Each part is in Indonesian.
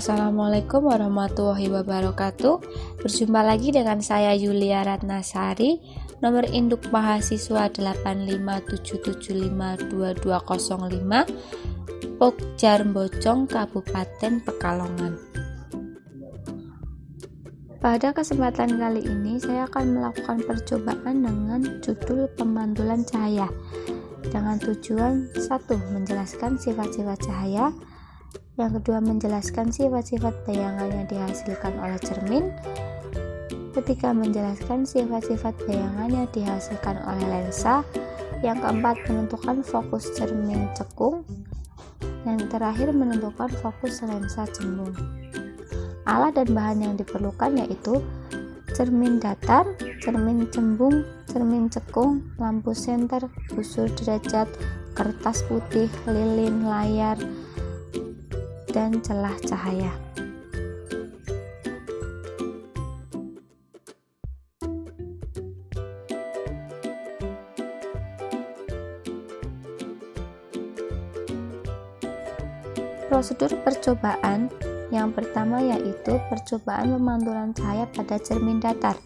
Assalamualaikum warahmatullahi wabarakatuh. Berjumpa lagi dengan saya Yulia Ratnasari. Nomor induk mahasiswa 857752205, Pokjar Mbocong, Kabupaten Pekalongan. Pada kesempatan kali ini saya akan melakukan percobaan dengan judul pemantulan cahaya dengan tujuan 1. Menjelaskan sifat-sifat cahaya, yang kedua menjelaskan sifat-sifat bayangan yang dihasilkan oleh cermin, ketiga menjelaskan sifat-sifat bayangan yang dihasilkan oleh lensa, yang keempat menentukan fokus cermin cekung, yang terakhir menentukan fokus lensa cembung. Alat dan bahan yang diperlukan yaitu cermin datar, cermin cembung, cermin cekung, lampu senter, busur derajat, kertas putih, lilin, layar, dan celah cahaya. Prosedur percobaan yang pertama yaitu percobaan pemantulan cahaya pada cermin datar.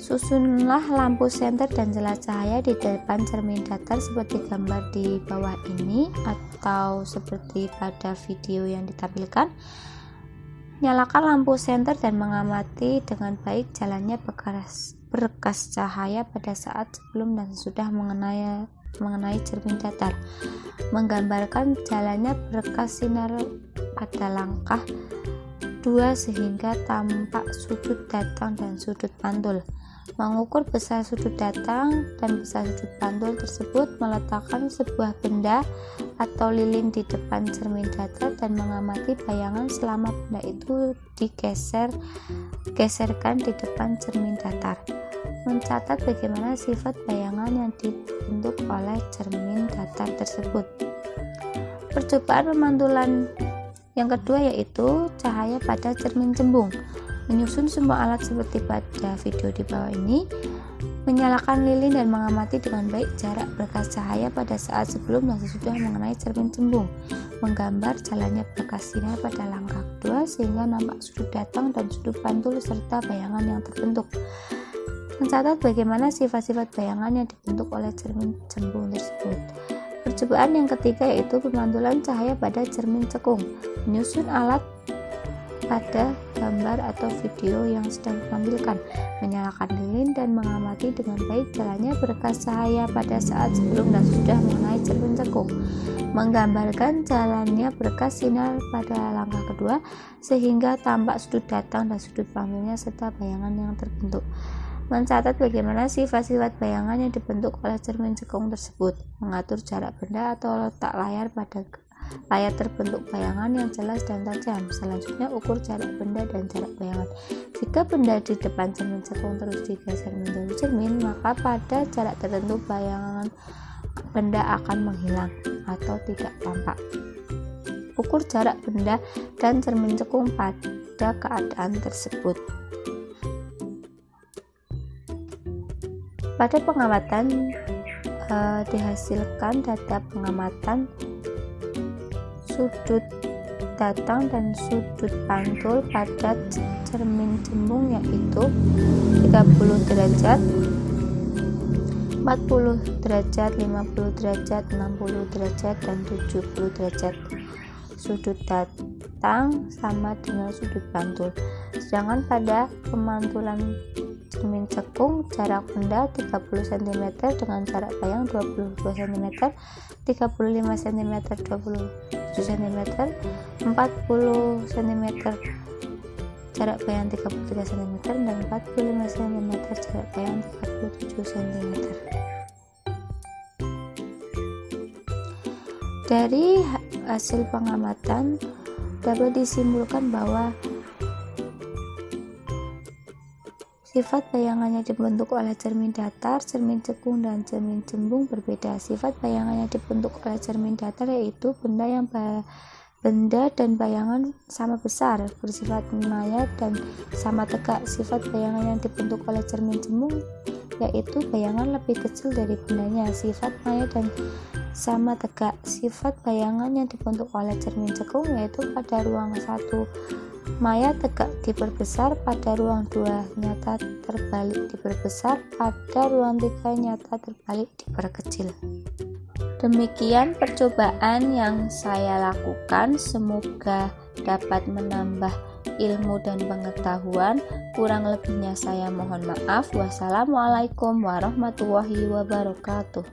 Susunlah lampu senter dan celah cahaya di depan cermin datar seperti gambar di bawah ini atau seperti pada video yang ditampilkan. Nyalakan lampu senter dan mengamati dengan baik jalannya berkas cahaya pada saat sebelum dan sesudah mengenai cermin datar. Menggambarkan jalannya berkas sinar pada langkah 2 sehingga tampak sudut datang dan sudut pantul. Mengukur besar sudut datang dan besar sudut pantul tersebut, meletakkan sebuah benda atau lilin di depan cermin datar dan mengamati bayangan selama benda itu digeserkan di depan cermin datar. Mencatat bagaimana sifat bayangan yang dibentuk oleh cermin datar tersebut. Percobaan pemantulan yang kedua yaitu cahaya pada cermin cembung. Menyusun semua alat seperti pada video di bawah ini. Menyalakan lilin dan mengamati dengan baik jarak berkas cahaya pada saat sebelum dan sesudah mengenai cermin cembung. Menggambar jalannya berkas sinar pada langkah kedua sehingga nampak sudut datang dan sudut pantul serta bayangan yang terbentuk. Mencatat bagaimana sifat-sifat bayangan yang dibentuk oleh cermin cembung tersebut. Percobaan yang ketiga yaitu pemantulan cahaya pada cermin cekung. Menyusun alat pada gambar atau video yang sedang ditampilkan, menyalakan lilin dan mengamati dengan baik jalannya berkas cahaya pada saat sebelum dan sesudah mengenai cermin cekung. Menggambarkan jalannya berkas sinar pada langkah kedua sehingga tampak sudut datang dan sudut pantulnya serta bayangan yang terbentuk. Mencatat bagaimana sifat-sifat bayangan yang dibentuk oleh cermin cekung tersebut. Mengatur jarak benda atau letak layar pada layar terbentuk bayangan yang jelas dan tajam. Selanjutnya ukur jarak benda dan jarak bayangan. Jika benda di depan cermin cekung terus digeser menjauh cermin, maka pada jarak tertentu bayangan benda akan menghilang atau tidak tampak. Ukur jarak benda dan cermin cekung pada keadaan tersebut. Pada pengamatan dihasilkan data pengamatan sudut datang dan sudut pantul pada cermin cembung yaitu 30 derajat, 40 derajat, 50 derajat, 60 derajat, dan 70 derajat. Sudut datang sama dengan sudut pantul. Sedangkan pada pemantulan cermin cekung, jarak benda 30 cm dengan jarak bayang 22 cm, 35 cm 27 cm, 40 cm jarak bayang 33 cm, dan 45 cm jarak bayang 37 cm. Dari hasil pengamatan dapat disimpulkan bahwa sifat bayangan yang dibentuk oleh cermin datar, cermin cekung, dan cermin cembung berbeda. Sifat bayangan yang dibentuk oleh cermin datar yaitu benda dan bayangan sama besar, bersifat maya dan sama tegak. Sifat bayangan yang dibentuk oleh cermin cembung yaitu bayangan lebih kecil dari bendanya. Sifat maya dan sama tegak. Sifat bayangan yang dibentuk oleh cermin cekung yaitu pada ruang 1 maya tegak diperbesar, pada ruang 2 nyata terbalik diperbesar, pada ruang 3 nyata terbalik diperkecil. Demikian percobaan yang saya lakukan, semoga dapat menambah ilmu dan pengetahuan. Kurang lebihnya saya mohon maaf. Wassalamualaikum warahmatullahi wabarakatuh.